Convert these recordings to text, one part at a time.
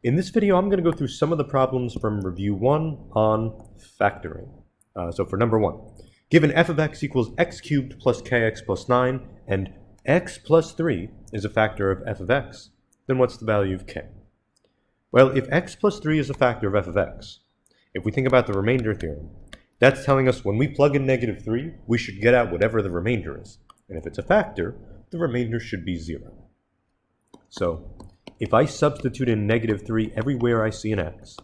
In this video, I'm going to go through some of the problems from Review 1 on factoring. So for number 1, given f of x equals x cubed plus kx plus 9, and x plus 3 is a factor of f of x, then what's the value of k? Well, if x plus 3 is a factor of f of x, if we think about the remainder theorem, that's telling us when we plug in negative 3, we should get out whatever the remainder is. And if it's a factor, the remainder should be 0. So if I substitute in negative 3 everywhere I see an x,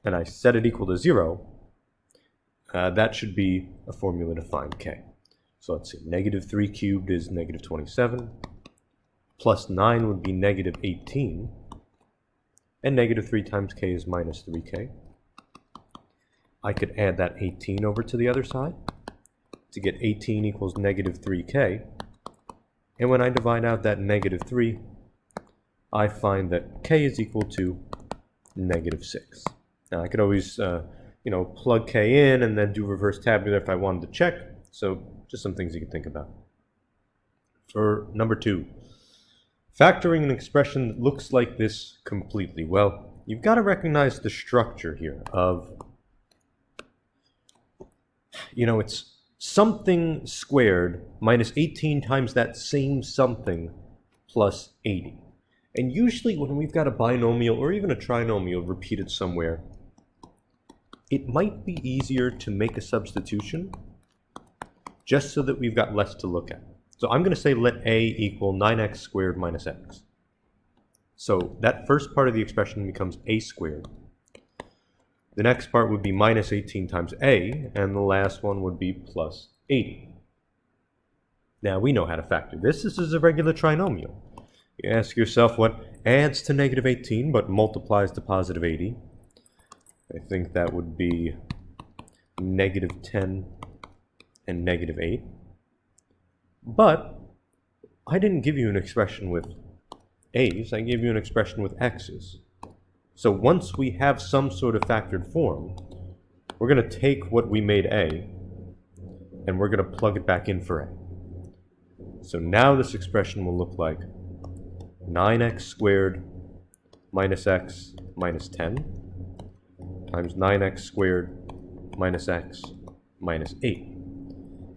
and I set it equal to 0, that should be a formula to find k. So let's see, negative 3 cubed is negative 27, plus 9 would be negative 18, and negative 3 times k is minus 3k. I could add that 18 over to the other side to get 18 equals negative 3k. And when I divide out that negative 3, I find that k is equal to negative 6. Now I could always, plug k in and then do reverse tabular if I wanted to check. So just some things you can think about. For number 2, factoring an expression that looks like this completely. Well, you've got to recognize the structure here of, it's something squared minus 18 times that same something plus 80. And usually when we've got a binomial or even a trinomial repeated somewhere, it might be easier to make a substitution just so that we've got less to look at. So I'm going to say let a equal 9x squared minus x. So that first part of the expression becomes a squared. The next part would be minus 18 times a, and the last one would be plus 80. Now we know how to factor this. This is a regular trinomial. You ask yourself what adds to negative 18 but multiplies to positive 80. I think that would be negative 10 and negative 8. But I didn't give you an expression with a's, I gave you an expression with x's. So once we have some sort of factored form, we're going to take what we made a, and we're going to plug it back in for a. So now this expression will look like 9x squared minus x minus 10 times 9x squared minus x minus 8.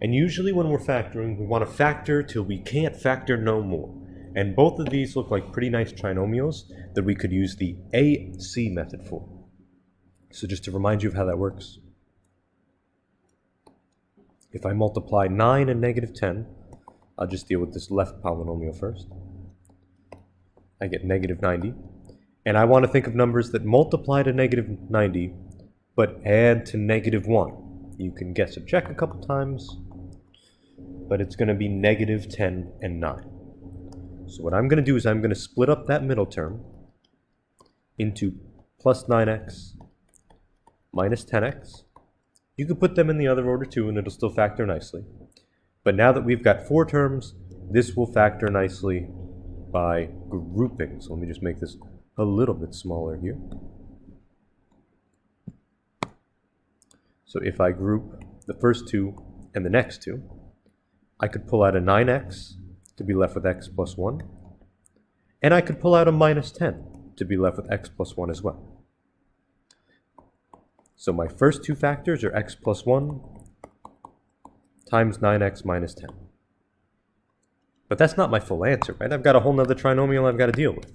And usually when we're factoring, we want to factor till we can't factor no more. And both of these look like pretty nice trinomials that we could use the AC method for. So just to remind you of how that works, if I multiply 9 and negative 10, I'll just deal with this left polynomial first. I get negative 90. And I want to think of numbers that multiply to negative 90, but add to negative 1. You can guess or check a couple times, but it's going to be negative 10 and 9. So what I'm going to do is I'm going to split up that middle term into plus 9x minus 10x. You could put them in the other order too, and it'll still factor nicely. But now that we've got 4 terms, this will factor nicely by grouping. So let me just make this a little bit smaller here. So if I group the first 2 and the next 2, I could pull out a 9x to be left with x plus 1. And I could pull out a minus 10 to be left with x plus 1 as well. So my first 2 factors are x plus 1 times 9x minus 10. But that's not my full answer, right? I've got a whole nother trinomial I've got to deal with.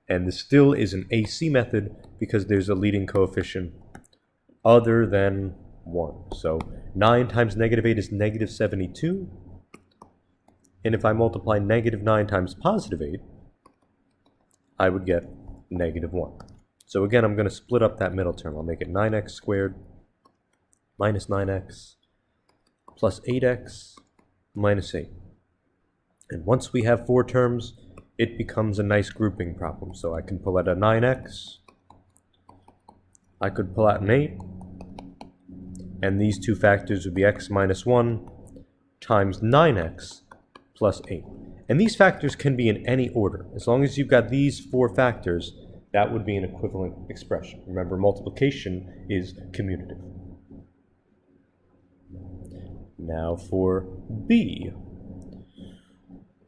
And this still is an AC method because there's a leading coefficient other than 1. So 9 times negative 8 is negative 72. And if I multiply negative 9 times positive 8, I would get negative 1. So again, I'm going to split up that middle term. I'll make it 9x squared minus 9x plus 8x minus 8. And once we have 4 terms, it becomes a nice grouping problem. So I can pull out a 9x, I could pull out an 8, and these 2 factors would be x minus 1 times 9x plus 8. And these factors can be in any order. As long as you've got these 4 factors, that would be an equivalent expression. Remember, multiplication is commutative. Now for B.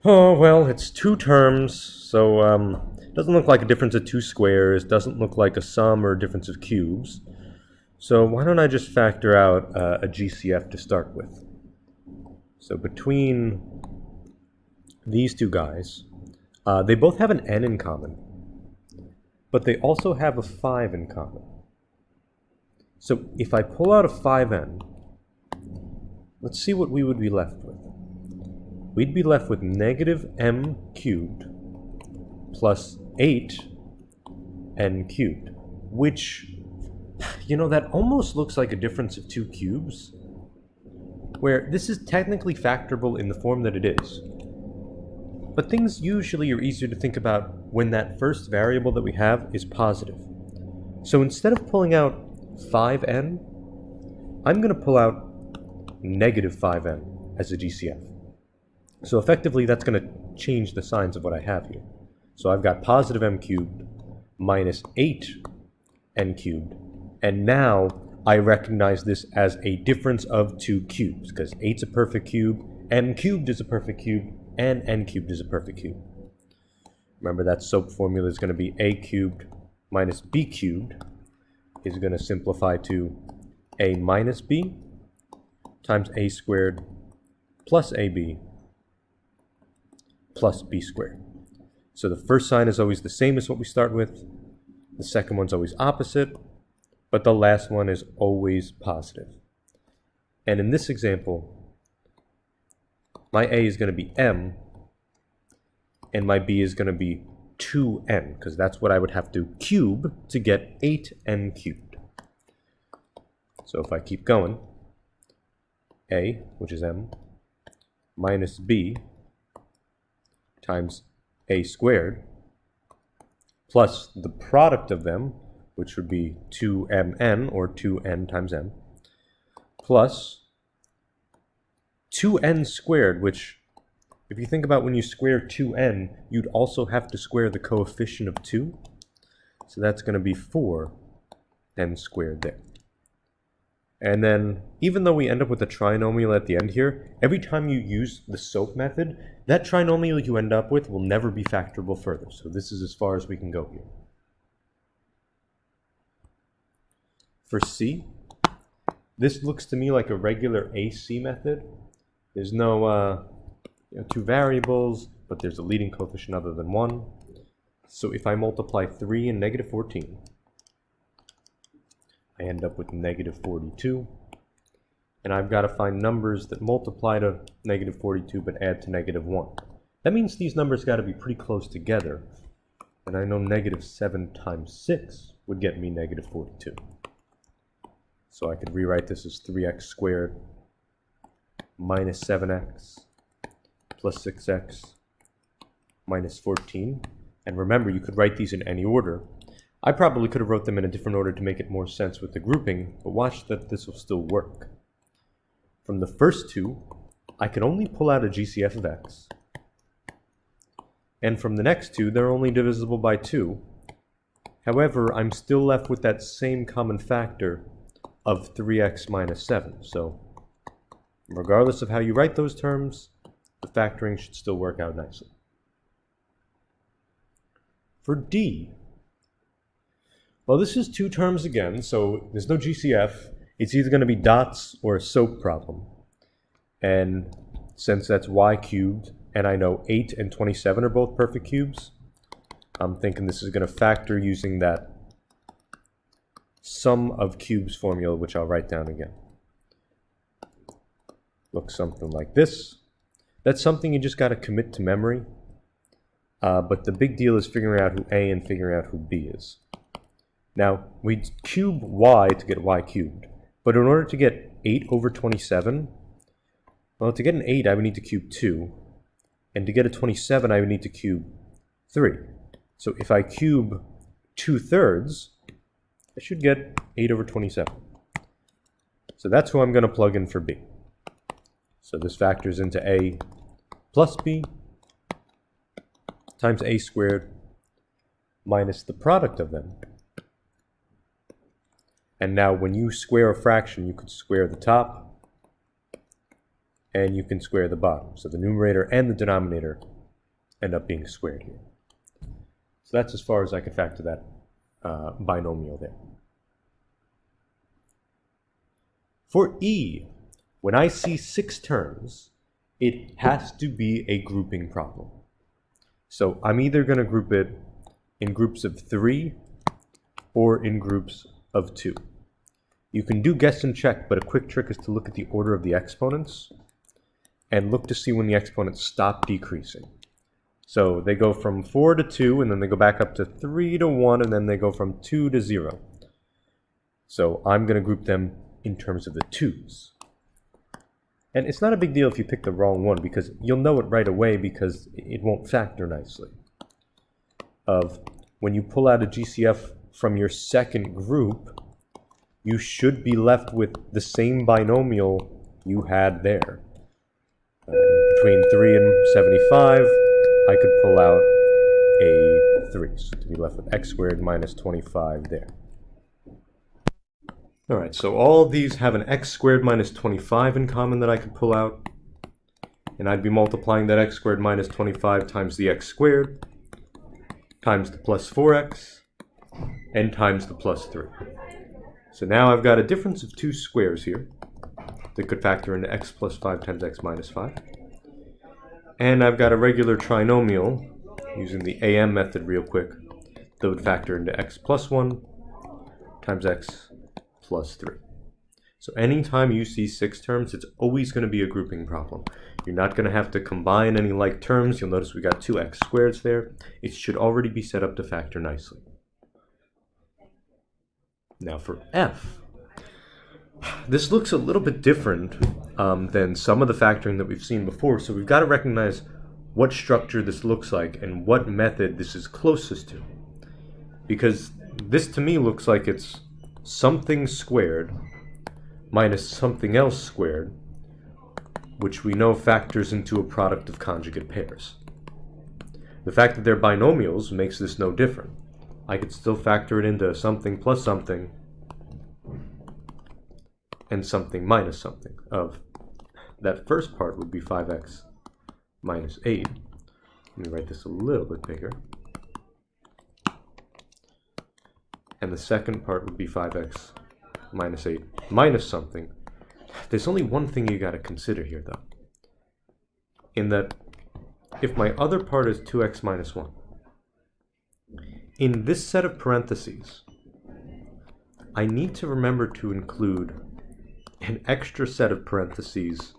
Oh, well, it's two terms, so it doesn't look like a difference of two squares, doesn't look like a sum or a difference of cubes. So why don't I just factor out a GCF to start with? So between these two guys, they both have an n in common, but they also have a 5 in common. So if I pull out a 5n, let's see what we would be left with. We'd be left with negative m cubed plus 8n cubed, which, you know, that almost looks like a difference of two cubes, where this is technically factorable in the form that it is. But things usually are easier to think about when that first variable that we have is positive. So instead of pulling out 5n, I'm going to pull out negative 5n as a GCF. So effectively, that's going to change the signs of what I have here. So I've got positive m cubed minus 8n cubed, and now I recognize this as a difference of two cubes, because 8's a perfect cube, m cubed is a perfect cube, and n cubed is a perfect cube. Remember, that SOAP formula is going to be a cubed minus b cubed is going to simplify to a minus b times a squared plus ab plus b squared. So the first sign is always the same as what we start with. The second one's always opposite, but the last one is always positive. And in this example, my a is going to be m, and my b is going to be 2n, because that's what I would have to cube to get 8n cubed. So if I keep going, a, which is m, minus b times a squared, plus the product of them, which would be 2mn, or 2n times n, plus 2n squared, which, if you think about when you square 2n, you'd also have to square the coefficient of 2. So that's going to be 4n squared there. And then, even though we end up with a trinomial at the end here, every time you use the SOAP method, that trinomial you end up with will never be factorable further. So this is as far as we can go here. For C, this looks to me like a regular AC method. There's no two variables, but there's a leading coefficient other than 1. So if I multiply 3 and negative 14, I end up with negative 42. And I've got to find numbers that multiply to negative 42 but add to negative 1. That means these numbers got to be pretty close together. And I know negative 7 times 6 would get me negative 42. So I could rewrite this as 3x squared minus 7x plus 6x minus 14. And remember, you could write these in any order. I probably could have wrote them in a different order to make it more sense with the grouping, but watch that this will still work. From the first two, I can only pull out a GCF of x. And from the next two, they're only divisible by 2. However, I'm still left with that same common factor of 3x minus 7. So regardless of how you write those terms, the factoring should still work out nicely. For D, well, this is two terms again, so there's no GCF. It's either going to be dots or a SOAP problem. And since that's y cubed, and I know 8 and 27 are both perfect cubes, I'm thinking this is going to factor using that sum of cubes formula, which I'll write down again. Looks something like this. That's something you just got to commit to memory. But the big deal is figuring out who A and figuring out who B is. Now, we cube y to get y cubed. But in order to get 8 over 27, well, to get an 8, I would need to cube 2. And to get a 27, I would need to cube 3. So if I cube 2/3, I should get 8 over 27. So that's who I'm going to plug in for B. So this factors into A plus B times A squared minus the product of them. And now when you square a fraction, you could square the top and you can square the bottom. So the numerator and the denominator end up being squared here. So that's as far as I can factor that binomial there. For e, when I see 6 terms, it has to be a grouping problem. So I'm either going to group it in groups of 3 or in groups of 2. You can do guess and check, but a quick trick is to look at the order of the exponents and look to see when the exponents stop decreasing. So they go from 4 to 2, and then they go back up to 3 to 1, and then they go from 2 to 0. So I'm going to group them in terms of the 2's. And it's not a big deal if you pick the wrong one, because you'll know it right away because it won't factor nicely. Of when you pull out a GCF from your second group, you should be left with the same binomial you had there. Between 3 and 75, I could pull out a 3. So to be left with x squared minus 25 there. Alright, so all of these have an x squared minus 25 in common that I could pull out. And I'd be multiplying that x squared minus 25 times the x squared, times the plus 4x, and times the plus 3. So now I've got a difference of 2 squares here that could factor into x plus 5 times x minus 5. And I've got a regular trinomial, using the AM method real quick, that would factor into x plus 1 times x plus 3. So anytime you see 6 terms, it's always going to be a grouping problem. You're not going to have to combine any like terms. You'll notice we got 2x squareds there. It should already be set up to factor nicely. Now for f, this looks a little bit different than some of the factoring that we've seen before, so we've got to recognize what structure this looks like and what method this is closest to. Because this to me looks like it's something squared minus something else squared, which we know factors into a product of conjugate pairs. The fact that they're binomials makes this no different. I could still factor it into something plus something and something minus something. Of that first part would be 5x minus 8. Let me write this a little bit bigger. And the second part would be 5x minus 8 minus something. There's only one thing you got to consider here, though. In that, if my other part is 2x minus 1, in this set of parentheses, I need to remember to include an extra set of parentheses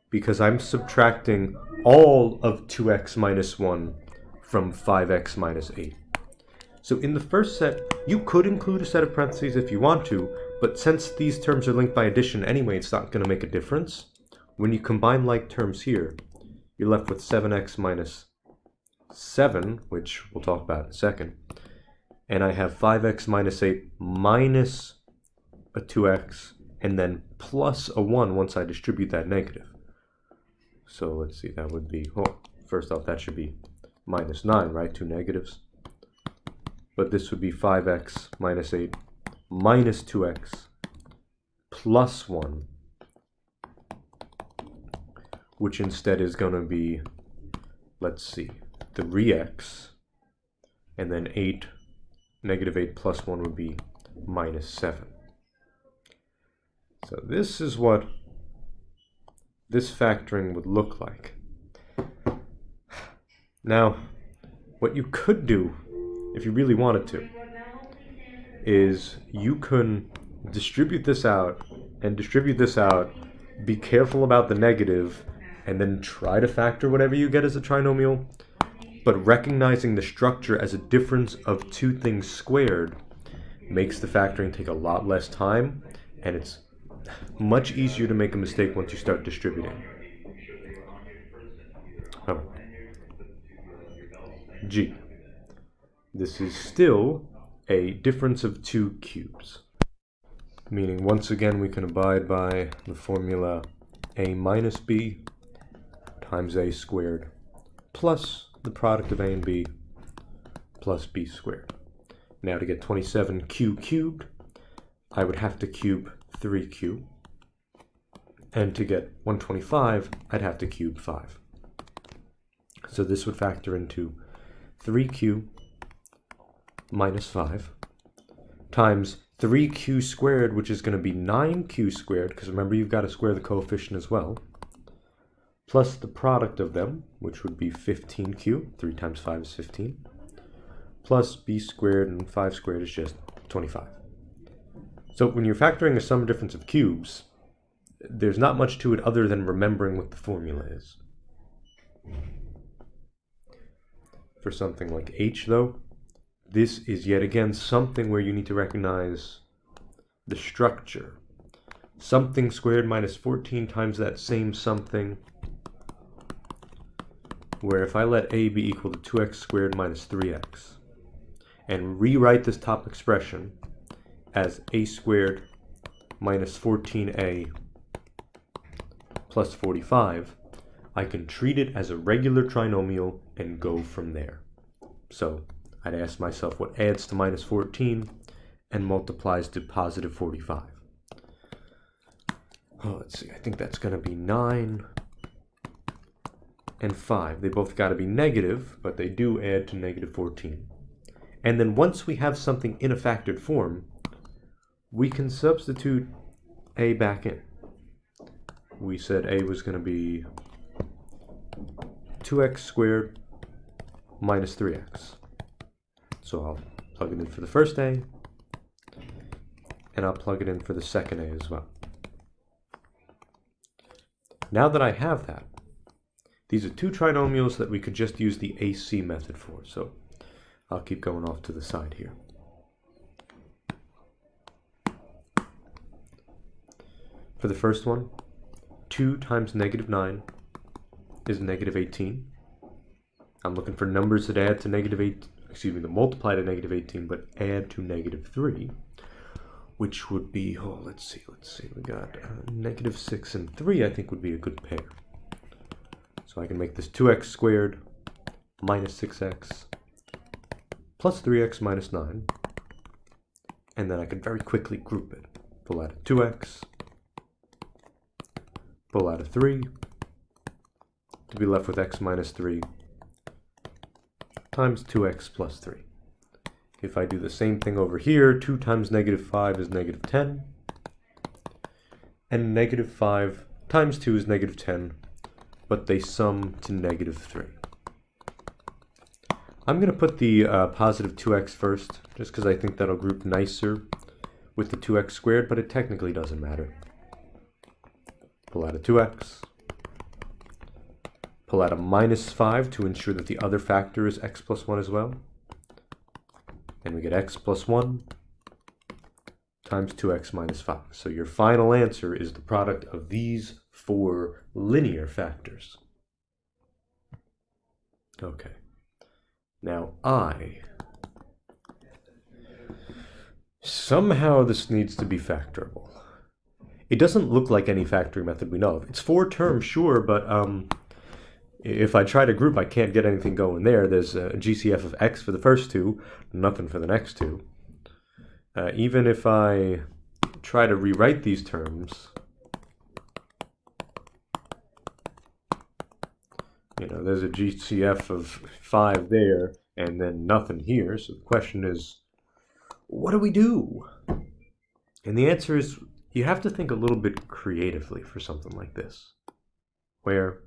because I'm subtracting all of 2x minus 1 from 5x minus 8. So in the first set, you could include a set of parentheses if you want to, but since these terms are linked by addition anyway, it's not going to make a difference. When you combine like terms here, you're left with 7x minus 7, which we'll talk about in a second. And I have 5x minus 8 minus a 2x, and then plus a 1 once I distribute that negative. So let's see, that would be, oh, first off, that should be minus 9, right? 2 negatives. But this would be 5x minus 8 minus 2x plus 1, which instead is going to be, let's see, 3x, and then 8, negative 8 plus 1 would be minus 7. So this is what this factoring would look like. Now, what you could do, if you really wanted to, is you can distribute this out and distribute this out, be careful about the negative, and then try to factor whatever you get as a trinomial, but recognizing the structure as a difference of 2 things squared makes the factoring take a lot less time, and it's much easier to make a mistake once you start distributing. Oh. G. This is still a difference of 2 cubes. Meaning, once again, we can abide by the formula a minus b times a squared plus the product of a and b plus b squared. Now to get 27q cubed, I would have to cube 3q. And to get 125, I'd have to cube 5. So this would factor into 3q minus 5 times 3q squared, which is going to be 9q squared, because remember you've got to square the coefficient as well, plus the product of them, which would be 15q, 3 times 5 is 15, plus b squared, and 5 squared is just 25. So when you're factoring a sum difference of cubes, there's not much to it other than remembering what the formula is. For something like h, though, this is yet again something where you need to recognize the structure. Something squared minus 14 times that same something, where if I let a be equal to 2x squared minus 3x, and rewrite this top expression as a squared minus 14a plus 45, I can treat it as a regular trinomial and go from there. So I'd ask myself what adds to minus 14 and multiplies to positive 45. Oh, let's see, I think that's going to be 9 and 5. They both got to be negative, but they do add to negative 14. And then once we have something in a factored form, we can substitute a back in. We said a was going to be 2x squared minus 3x. So I'll plug it in for the first a, and I'll plug it in for the second a as well. Now that I have that, these are two trinomials that we could just use the AC method for. So I'll keep going off to the side here. For the first one, 2 times negative 9 is negative 18. I'm looking for numbers that add to negative 8, that multiply to negative 18, but add to negative 3, which would be, let's see, we got negative 6 and 3, I think would be a good pair. So I can make this 2x squared minus 6x plus 3x minus 9, and then I can very quickly group it. Pull out a 2x, pull out a 3, to be left with x minus 3 times 2x plus 3. If I do the same thing over here, 2 times negative 5 is negative 10, and negative 5 times 2 is negative 10, but they sum to negative 3. I'm going to put the positive 2x first, just because I think that'll group nicer with the 2x squared, but it technically doesn't matter. Pull out a 2x. Pull out a minus 5 to ensure that the other factor is x plus 1 as well. And we get x plus 1 times 2x minus 5. So your final answer is the product of these four linear factors. Okay. Now somehow this needs to be factorable. It doesn't look like any factoring method we know of. It's 4 terms, sure, but if I try to group, I can't get anything going there. There's a GCF of x for the first two, nothing for the next two. Even if I try to rewrite these terms, there's a GCF of 5 there, and then nothing here. So the question is, what do we do? And the answer is, you have to think a little bit creatively for something like this, where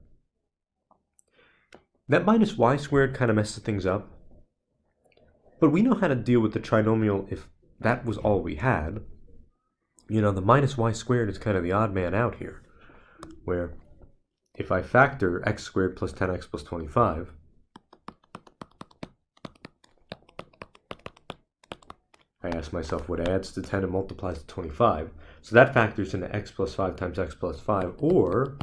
that minus y squared kind of messes things up. But we know how to deal with the trinomial if that was all we had. The minus y squared is kind of the odd man out here, where if I factor x squared plus 10x plus 25, I ask myself what adds to 10 and multiplies to 25. So that factors into x plus 5 times x plus 5, or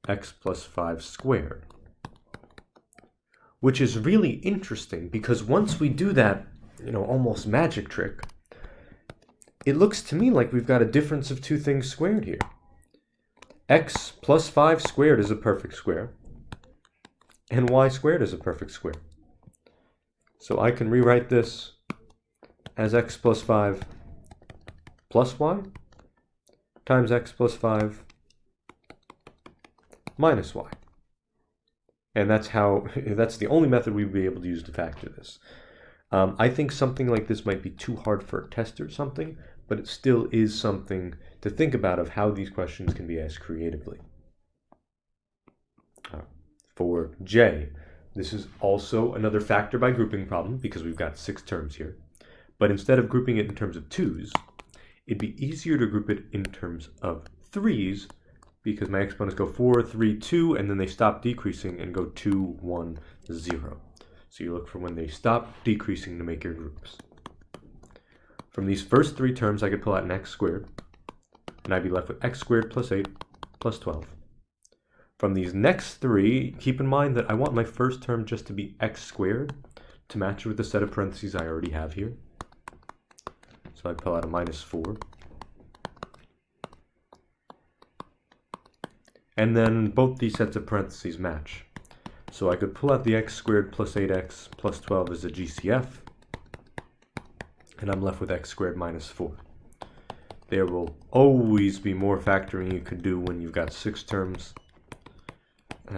x plus 5 squared. Which is really interesting, because once we do that, almost magic trick, it looks to me like we've got a difference of two things squared here. X plus 5 squared is a perfect square, and y squared is a perfect square. So I can rewrite this as x plus 5 plus y times x plus 5 minus y. And that's the only method we would be able to use to factor this. I think something like this might be too hard for a test or something, but it still is something to think about of how these questions can be asked creatively. For J, this is also another factor by grouping problem because we've got 6 terms here. But instead of grouping it in terms of 2's, it'd be easier to group it in terms of 3's because my exponents go 4, 3, 2, and then they stop decreasing and go 2, 1, 0. So you look for when they stop decreasing to make your groups. From these first 3 terms, I could pull out an x squared, and I'd be left with x squared plus 8 plus 12. From these next 3, keep in mind that I want my first term just to be x squared to match with the set of parentheses I already have here. So I pull out a minus 4. And then both these sets of parentheses match. So I could pull out the x squared plus 8x plus 12 as a GCF, and I'm left with x squared minus 4. There will always be more factoring you could do when you've got 6 terms,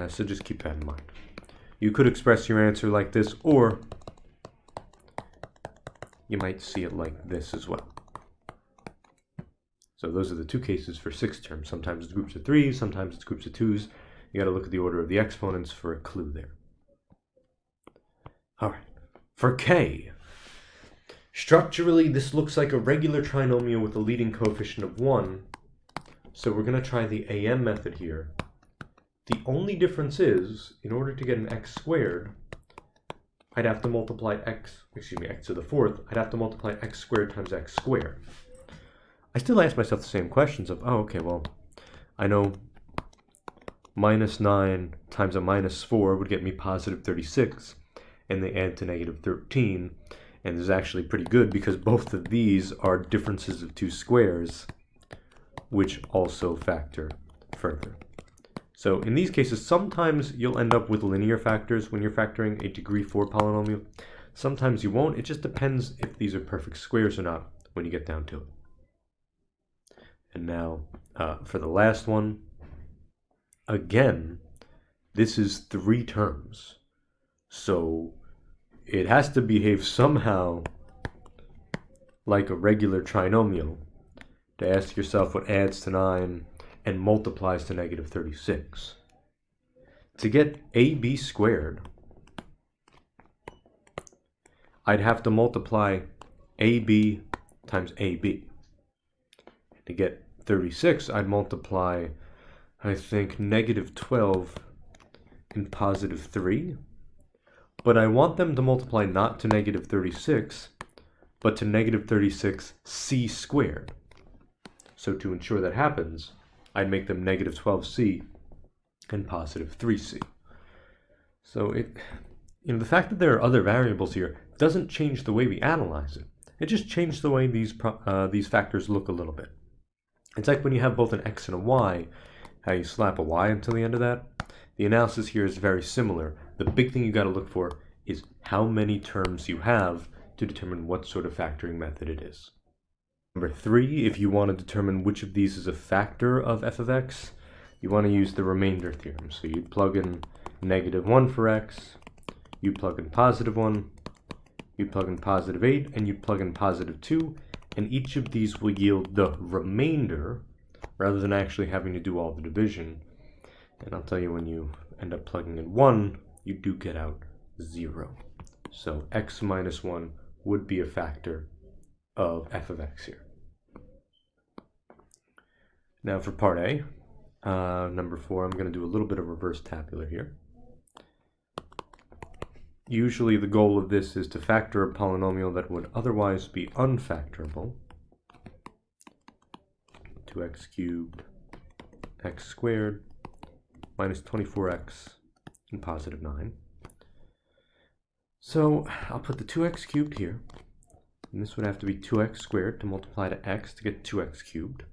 so just keep that in mind. You could express your answer like this, or you might see it like this as well. So those are the 2 cases for 6 terms. Sometimes it's groups of 3s, sometimes it's groups of 2s. You got to look at the order of the exponents for a clue there. All right, for K, structurally this looks like a regular trinomial with a leading coefficient of 1. So we're going to try the AM method here. The only difference is, in order to get an x squared, I'd have to multiply x to the 4th, I'd have to multiply x squared times x squared. I still ask myself the same questions of, oh, okay, well, I know minus 9 times a minus 4 would get me positive 36, and they add to negative 13, and this is actually pretty good because both of these are differences of 2 squares, which also factor further. So in these cases, sometimes you'll end up with linear factors when you're factoring a degree 4 polynomial. Sometimes you won't. It just depends if these are perfect squares or not when you get down to it. And now for the last one, again, this is 3 terms. So it has to behave somehow like a regular trinomial to ask yourself what adds to 9 and multiplies to negative 36. To get AB squared, I'd have to multiply AB times AB. To get 36, I'd multiply, I think, negative 12 and positive 3. But I want them to multiply not to negative 36, but to negative 36c squared. So to ensure that happens, I'd make them negative 12c and positive 3c. So the fact that there are other variables here doesn't change the way we analyze it. It just changed the way these factors look a little bit. It's like when you have both an x and a y, how you slap a y until the end of that. The analysis here is very similar. The big thing you got to look for is how many terms you have to determine what sort of factoring method it is. Number 3, if you want to determine which of these is a factor of f of x, you want to use the remainder theorem. So you'd plug in negative 1 for x, you plug in positive 1, you plug in positive 8, and you plug in positive 2, and each of these will yield the remainder rather than actually having to do all the division. And I'll tell you, when you end up plugging in 1, you do get out 0. So x minus 1 would be a factor of f of x here. Now for part A, number 4, I'm going to do a little bit of reverse tabular here. Usually the goal of this is to factor a polynomial that would otherwise be unfactorable. 2x cubed, x squared, minus 24x, and positive 9. So I'll put the 2x cubed here, and this would have to be 2x squared to multiply to x to get 2x cubed.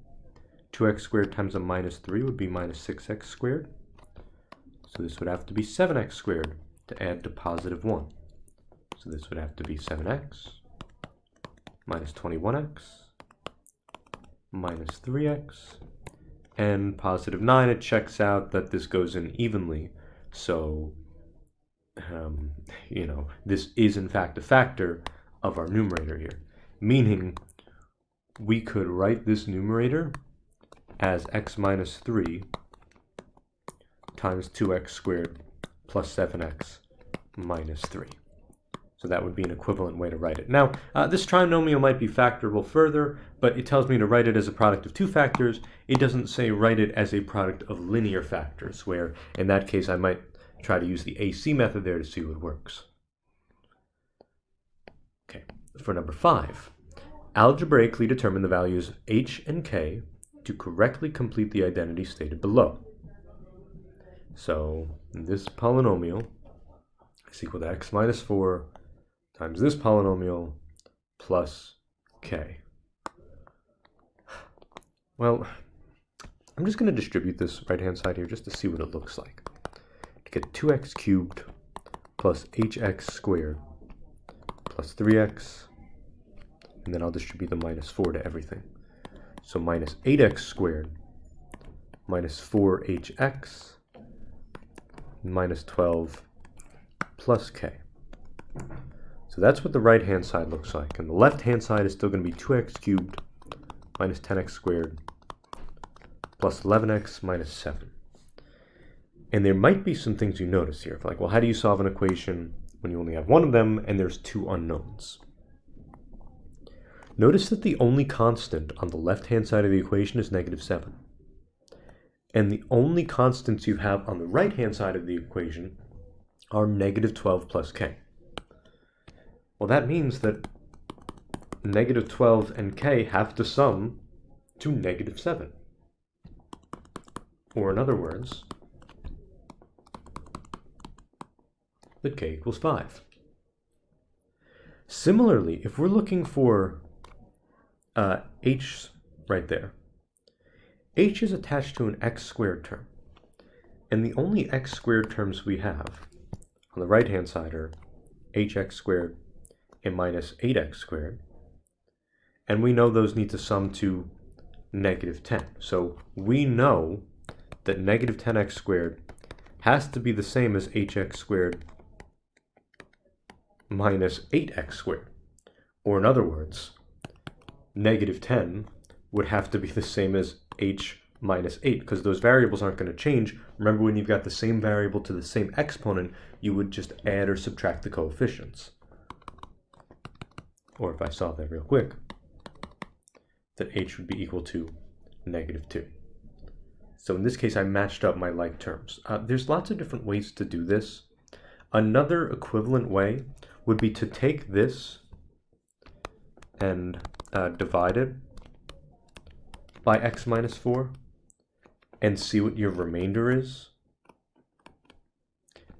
2x squared times a minus 3 would be minus 6x squared. So this would have to be 7x squared to add to positive 1. So this would have to be 7x minus 21x minus 3x, and positive 9, it checks out that this goes in evenly. So this is in fact a factor of our numerator here, meaning we could write this numerator as x minus 3 times 2x squared plus 7x minus 3. So that would be an equivalent way to write it. Now, this trinomial might be factorable further, but it tells me to write it as a product of two factors. It doesn't say write it as a product of linear factors, where in that case I might try to use the AC method there to see what works. Okay, for number 5, algebraically determine the values h and k to correctly complete the identity stated below. So this polynomial is equal to x minus 4 times this polynomial plus k. Well, I'm just going to distribute this right-hand side here just to see what it looks like. To get 2x cubed plus hx squared plus 3x, and then I'll distribute the minus 4 to everything. So minus 8x squared minus 4hx minus 12 plus k. So that's what the right-hand side looks like. And the left-hand side is still going to be 2x cubed minus 10x squared plus 11x minus 7. And there might be some things you notice here. Like, well, how do you solve an equation when you only have one of them and there's two unknowns? Notice that the only constant on the left-hand side of the equation is negative 7. And the only constants you have on the right-hand side of the equation are negative 12 plus k. Well, that means that negative 12 and k have to sum to negative 7. Or in other words, that k equals 5. Similarly, if we're looking for h right there, h is attached to an x squared term. And the only x squared terms we have on the right-hand side are hx squared and minus 8x squared. And we know those need to sum to negative 10. So we know that negative 10x squared has to be the same as hx squared minus 8x squared. Or in other words, negative 10 would have to be the same as h minus 8, because those variables aren't going to change. Remember, when you've got the same variable to the same exponent, you would just add or subtract the coefficients. Or if I solve that real quick, that h would be equal to negative 2. So in this case, I matched up my like terms. There's lots of different ways to do this. Another equivalent way would be to take this and divide it by x minus 4 and see what your remainder is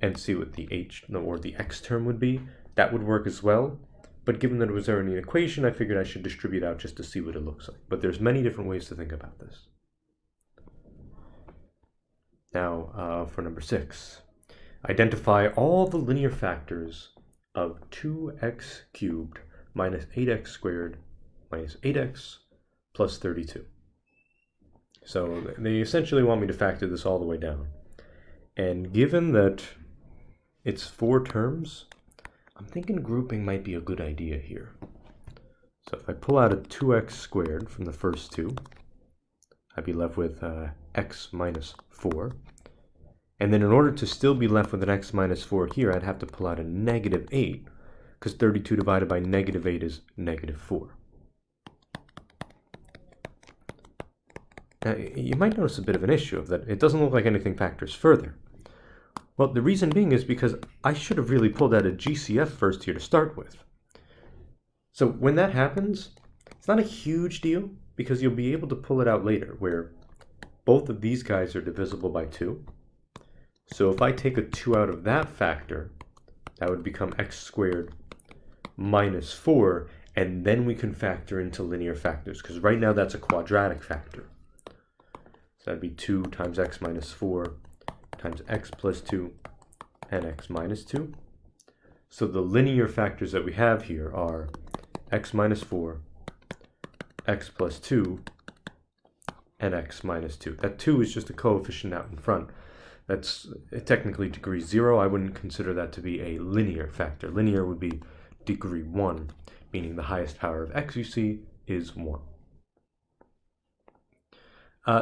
and see what the the x term would be. That would work as well. But given that it was already an equation, I figured I should distribute out just to see what it looks like. But there's many different ways to think about this. Now, for number 6, identify all the linear factors of 2x cubed minus 8x squared minus 8x plus 32. So they essentially want me to factor this all the way down. And given that it's 4 terms, I'm thinking grouping might be a good idea here. So if I pull out a 2x squared from the first two, I'd be left with x minus 4. And then in order to still be left with an x minus 4 here, I'd have to pull out a negative 8, because 32 divided by negative 8 is negative 4. Now, you might notice a bit of an issue of that. It doesn't look like anything factors further. Well, the reason being is because I should have really pulled out a GCF first here to start with. So when that happens, it's not a huge deal, because you'll be able to pull it out later, where both of these guys are divisible by 2. So if I take a 2 out of that factor, that would become x squared minus 4, and then we can factor into linear factors, because right now that's a quadratic factor. So that'd be 2 times x minus 4 times x plus 2 and x minus 2. So the linear factors that we have here are x minus 4, x plus 2, and x minus 2. That 2 is just a coefficient out in front. That's technically degree 0. I wouldn't consider that to be a linear factor. Linear would be degree 1, meaning the highest power of x you see is 1.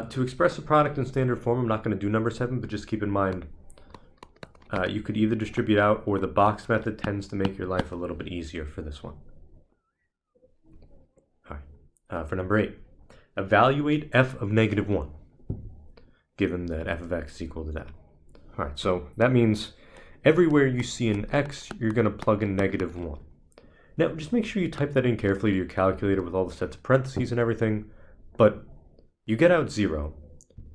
To express a product in standard form, I'm not going to do number 7, but just keep in mind you could either distribute out, or the box method tends to make your life a little bit easier for this one. All right. For number 8, evaluate f of negative 1, given that f of x is equal to that. All right, so that means everywhere you see an x, you're going to plug in negative 1. Now, just make sure you type that in carefully to your calculator with all the sets of parentheses and everything, but you get out 0,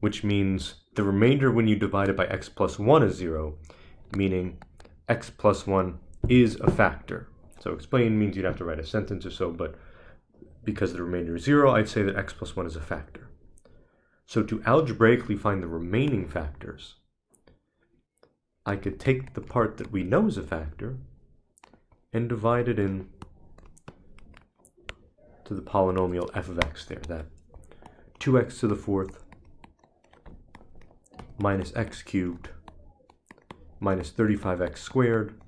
which means the remainder when you divide it by x plus 1 is 0, meaning x plus 1 is a factor. So explain means you'd have to write a sentence or so, but because the remainder is 0, I'd say that x plus 1 is a factor. So to algebraically find the remaining factors, I could take the part that we know is a factor and divide it in to the polynomial f of x there, that 2x to the 4th minus x cubed minus 35x squared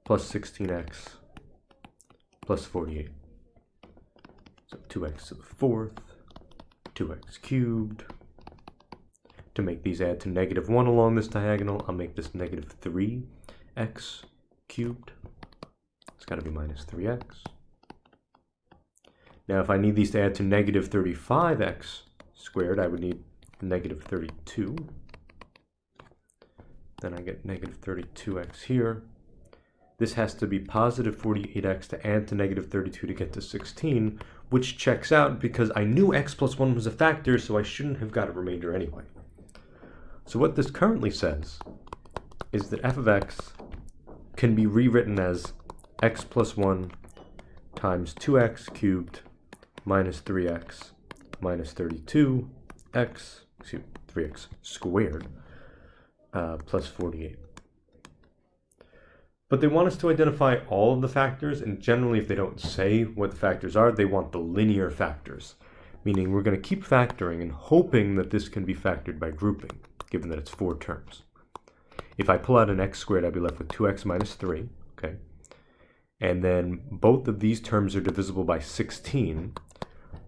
plus 16x plus 48. So 2x to the 4th, 2x cubed. To make these add to negative 1 along this diagonal, I'll make this negative 3x cubed. It's got to be minus 3x. Now if I need these to add to negative 35x squared, I would need negative 32. Then I get negative 32x here. This has to be positive 48x to add to negative 32 to get to 16, which checks out because I knew x plus 1 was a factor, so I shouldn't have got a remainder anyway. So what this currently says is that f of x can be rewritten as x plus 1 times 2x cubed minus 3x minus 32x, 3x squared, plus 48. But they want us to identify all of the factors, and generally if they don't say what the factors are, they want the linear factors, meaning we're going to keep factoring and hoping that this can be factored by grouping, given that it's 4 terms. If I pull out an x squared, I'd be left with 2x minus 3, okay? And then both of these terms are divisible by 16,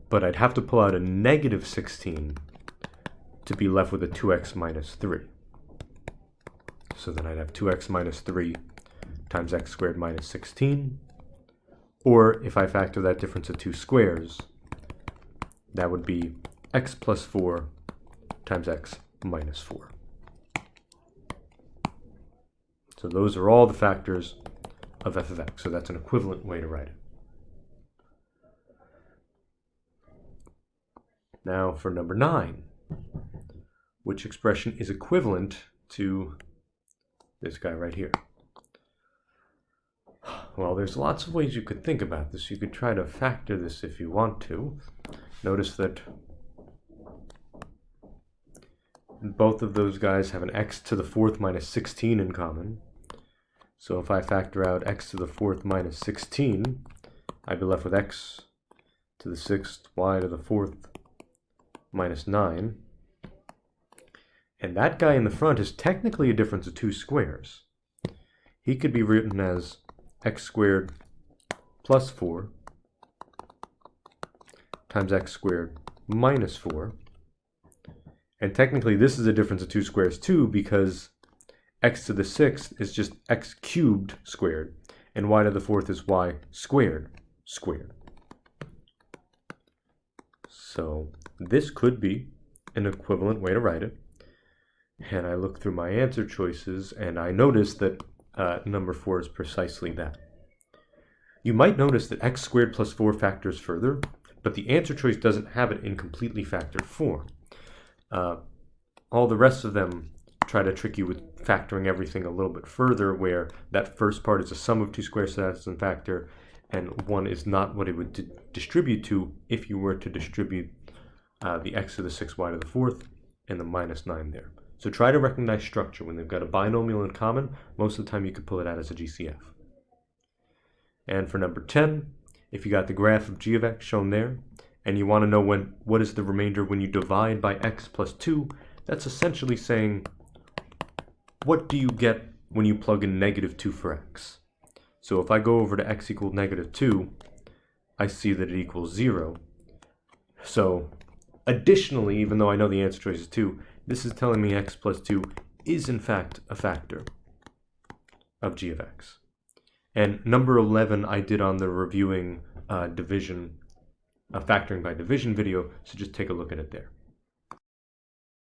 but I'd have to pull out a negative 16 to be left with a 2x minus 3. So then I'd have 2x minus 3 times x squared minus 16. Or if I factor that difference of 2 squares, that would be x plus 4 times x minus 4. So those are all the factors of f of x. So that's an equivalent way to write it. Now for number 9, which expression is equivalent to this guy right here? Well, there's lots of ways you could think about this. You could try to factor this if you want to. Notice that both of those guys have an x to the 4th minus 16 in common. So if I factor out x to the 4th minus 16, I'd be left with x to the 6th, y to the 4th minus 9. And that guy in the front is technically a difference of 2 squares. He could be written as x squared plus 4 times x squared minus 4. And technically this is a difference of 2 squares too, because x to the 6th is just x cubed squared, and y to the 4th is y squared squared. So this could be an equivalent way to write it. And I look through my answer choices and I notice that number 4 is precisely that. You might notice that x squared plus 4 factors further, but the answer choice doesn't have it in completely factored form. All the rest of them try to trick you with factoring everything a little bit further, where that first part is a sum of 2 squares, so that's a factor, and 1 is not what it would distribute to if you were to distribute the x to the 6th, y to the 4th, and the minus 9 there. So try to recognize structure. When they've got a binomial in common, most of the time you could pull it out as a GCF. And for number 10, if you got the graph of g of x shown there, and you want to know what is the remainder when you divide by x plus 2, that's essentially saying what do you get when you plug in -2 for x? So if I go over to x equals -2, I see that it equals 0. So additionally, even though I know the answer choice is 2, this is telling me x plus 2 is in fact a factor of g of x. And number 11 I did on the reviewing division, factoring by division video, so just take a look at it there.